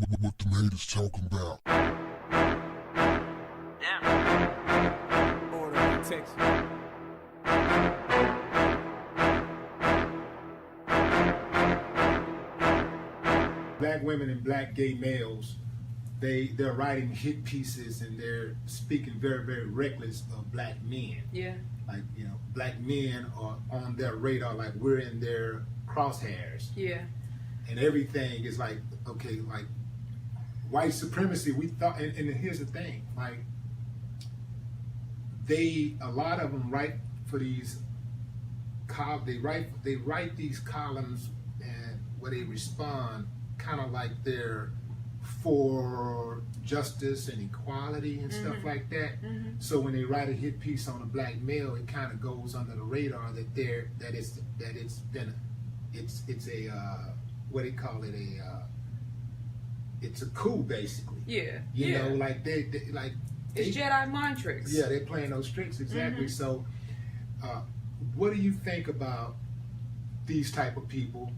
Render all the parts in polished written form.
what the haters talking about. Yeah. Order and protection. Black women and black gay males, they're writing hit pieces and they're speaking very, very reckless of black men. Yeah. Like, black men are on their radar, like we're in their crosshairs. Yeah. And everything is like, okay, like white supremacy, we thought, and here's the thing, like a lot of them write for these, they write these columns and where they respond kind of like they're for justice and equality and stuff like that. Mm-hmm. So when they write a hit piece on a black male, it kind of goes under the radar that it's a what they call it, it's a coup basically. Yeah. You know, like they it's Jedi mind tricks. Yeah, they're playing those tricks exactly. So, what do you think about these type of people,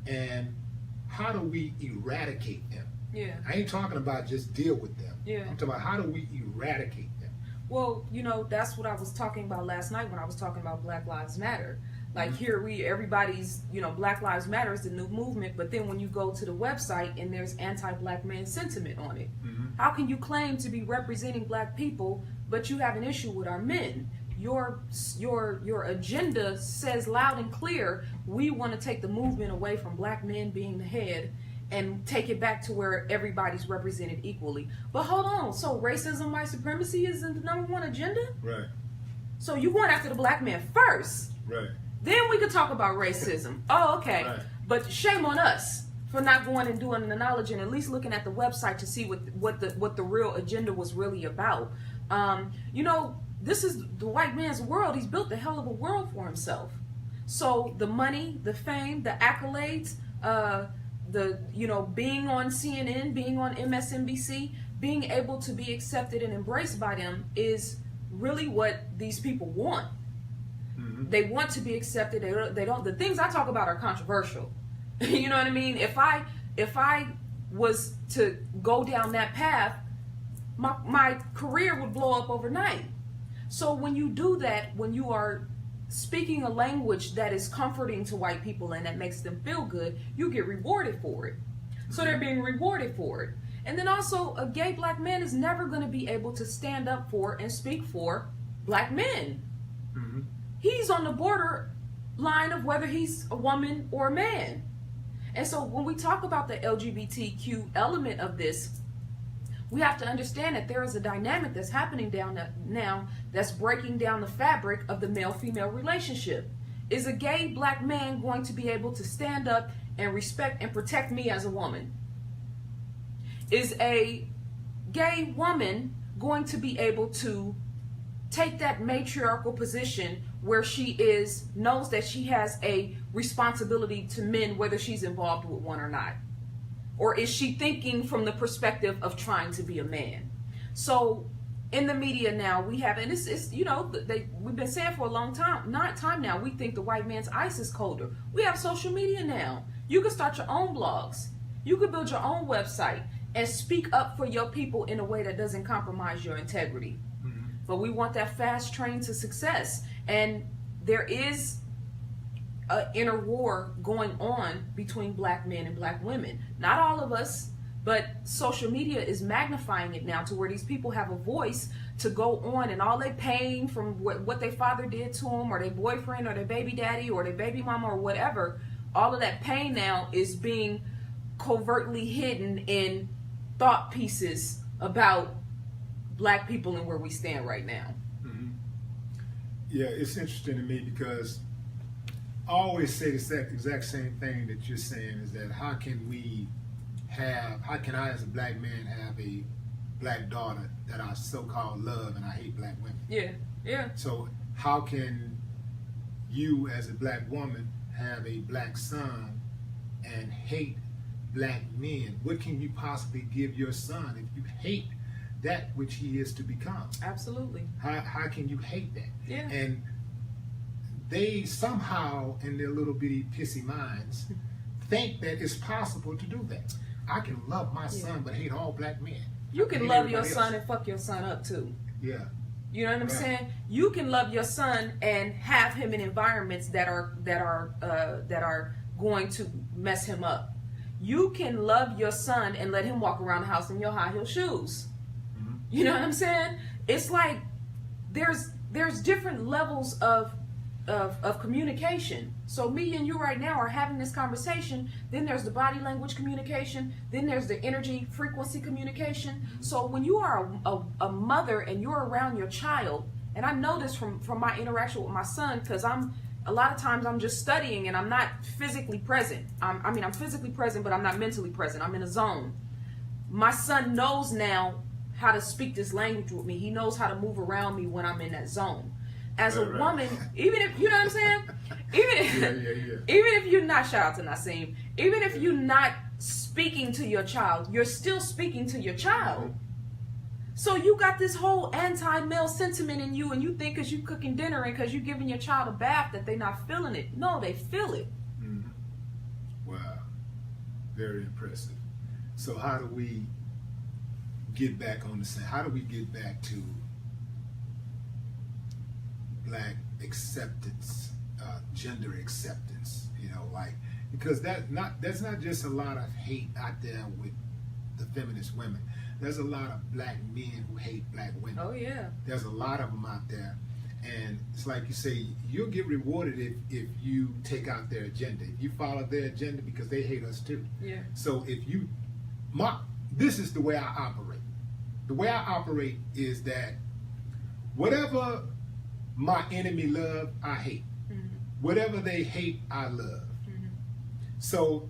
and how do we eradicate them? Yeah. I ain't talking about just deal with them. Yeah. I'm talking about how do we eradicate them? Well, that's what I was talking about last night when I was talking about Black Lives Matter. Like here everybody's, Black Lives Matter is the new movement, but then when you go to the website and there's anti-black man sentiment on it, how can you claim to be representing black people, but you have an issue with our men? Your agenda says loud and clear, we want to take the movement away from black men being the head and take it back to where everybody's represented equally. But hold on, so racism, white supremacy isn't the number one agenda? Right. So you going after the black man first. Right. Then we could talk about racism. Oh, okay. Right. But shame on us for not going and doing the knowledge and at least looking at the website to see what the real agenda was really about. This is the white man's world. He's built a hell of a world for himself. So the money, the fame, the accolades, being on CNN, being on MSNBC, being able to be accepted and embraced by them is really what these people want. They want to be accepted. They don't. The things I talk about are controversial. You know what I mean? If I was to go down that path, my career would blow up overnight. So when you do that, when you are speaking a language that is comforting to white people and that makes them feel good, you get rewarded for it. So they're being rewarded for it. And then also, a gay black man is never going to be able to stand up for and speak for black men. He's on the border line of whether he's a woman or a man. And so when we talk about the LGBTQ element of this, we have to understand that there is a dynamic that's happening now that's breaking down the fabric of the male-female relationship. Is a gay black man going to be able to stand up and respect and protect me as a woman? Is a gay woman going to be able to take that matriarchal position where she knows that she has a responsibility to men, whether she's involved with one or not? Or is she thinking from the perspective of trying to be a man? So in the media now, we have, and we've been saying for a long time now, we think the white man's ice is colder. We have social media now. You can start your own blogs. You can build your own website and speak up for your people in a way that doesn't compromise your integrity. But we want that fast train to success. And there is an inner war going on between black men and black women. Not all of us, but social media is magnifying it now to where these people have a voice to go on, and all their pain from what their father did to them, or their boyfriend, or their baby daddy, or their baby mama, or whatever, all of that pain now is being covertly hidden in thought pieces about black people and where we stand right now. Yeah, it's interesting to me because I always say the exact same thing that you're saying, is that how can I as a black man have a black daughter that I so-called love and I hate black women? Yeah. So how can you as a black woman have a black son and hate black men? What can you possibly give your son if you hate that which he is to become? Absolutely. How can you hate that? Yeah. And they somehow, in their little bitty pissy minds, think that it's possible to do that. I can love my son but hate all black men. You I can hate love your everybody son else. and fuck your son up too. Yeah. You know what I'm Right. saying? You can love your son and have him in environments that are going to mess him up. You can love your son and let him walk around the house in your high heel shoes. Mhm. You know what I'm saying? It's like there's different levels of communication. So me and you right now are having this conversation. Then there's the body language communication. Then there's the energy frequency communication. So when you are a mother and you're around your child, and I know this from my interaction with my son, because a lot of times I'm just studying and I'm not physically present. I'm physically present, but I'm not mentally present. I'm in a zone. My son knows now how to speak this language with me. He knows how to move around me when I'm in that zone. As a Right. woman, even if, you know what I'm saying? Even if, Yeah. even if you're not, shout out to Naseem, even if you're not speaking to your child, you're still speaking to your child. So you got this whole anti-male sentiment in you, and you think because you cooking dinner and because you giving your child a bath that they not feeling it. No, they feel it. Mhm. Wow. Very impressive. So how do we get back on the same? How do we get back to black acceptance, gender acceptance? You know, like, because that's not just a lot of hate out there with the feminist women. There's a lot of black men who hate black women. Oh yeah. There's a lot of them out there, and it's like you say, you'll get rewarded if you take out their agenda. If you follow their agenda, because they hate us too. Yeah. So this is the way I operate. The way I operate is that whatever my enemy love, I hate. Mm-hmm. Whatever they hate, I love. Mm-hmm. So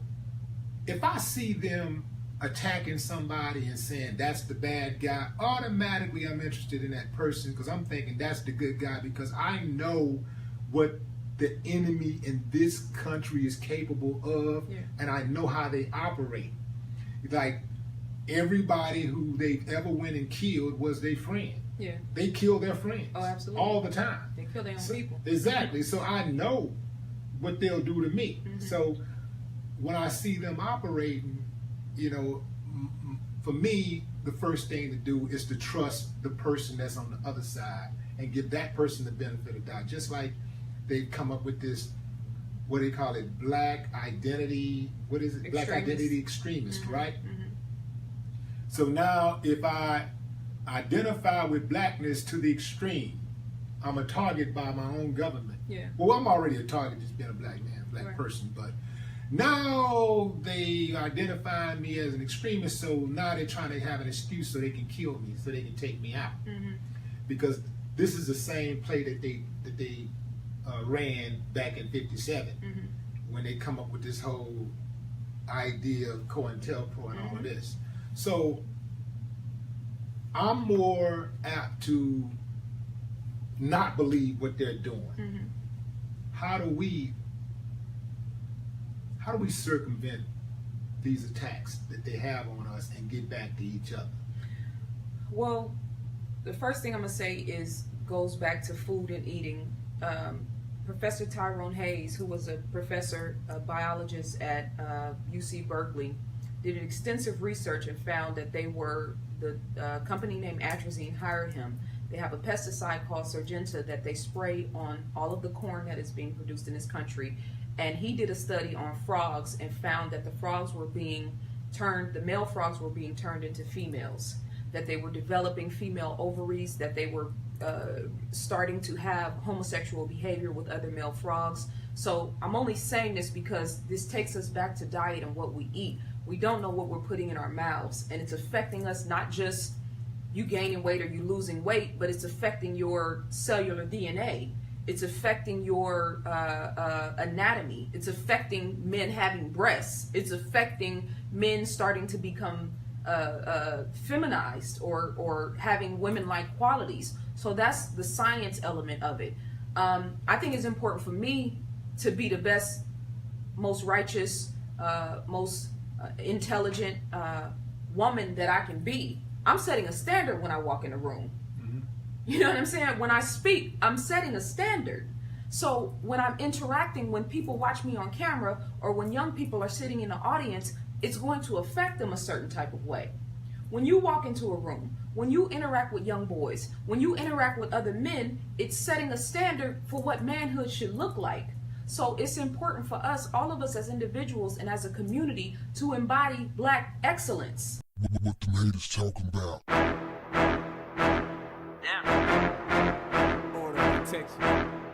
if I see them attacking somebody and saying that's the bad guy, automatically I'm interested in that person, because I'm thinking that's the good guy, because I know what the enemy in this country is capable of. Yeah. And I know how they operate. Like, everybody who they've ever went and killed was their friend. Yeah. They kill their friends. Oh, absolutely. All the time. They kill their own So- people. Exactly. So I know what they'll do to me. Mhm. So when I see them operating, you know, for me, the first thing to do is to trust the person that's on the other side and give that person the benefit of the doubt. Just like they've come up with this, what do they call it, black identity, what is it? Black Extremist. identity extremist, Mhm. right? Mhm. So now if I identify with blackness to the extreme, I'm a target by my own government. Yeah. Well, I'm already a target just being a black man, black Right. person, but now they identify me as an extremist, so now they're trying to have an excuse so they can kill me, so they can take me out. Mhm. Because this is the same play that they ran back in '57 Mhm. when they come up with this whole idea of COINTELPRO and all of this. So I'm more apt to not believe what they're doing. Mhm. How do we circumvent these attacks that they have on us and get back to each other? Well, the first thing I'm gonna say goes back to food and eating. Professor Tyrone Hayes, who was a professor, a biologist at UC Berkeley, did extensive research and found that the company named Atrazine hired him. They have a pesticide called Syngenta that they spray on all of the corn that is being produced in this country. And he did a study on frogs and found that the male frogs were being turned into females, that they were developing female ovaries, that they were starting to have homosexual behavior with other male frogs. So I'm only saying this because this takes us back to diet and what we eat. We don't know what we're putting in our mouths, and it's affecting us, not just you gaining weight or you losing weight, but it's affecting your cellular DNA. It's affecting your anatomy. It's affecting men having breasts. It's affecting men starting to become feminized or having women-like qualities. So that's the science element of it. I think it's important for me to be the best, most righteous, most intelligent woman that I can be. I'm setting a standard when I walk in a room. Mm-hmm. You know what I'm saying? When I speak, I'm setting a standard. So when I'm interacting, when people watch me on camera, or when young people are sitting in the audience, it's going to affect them a certain type of way. When you walk into a room, when you interact with young boys, when you interact with other men, it's setting a standard for what manhood should look like. So it's important for us, all of us as individuals and as a community, to embody Black excellence. What the haters talking about? Order of protection.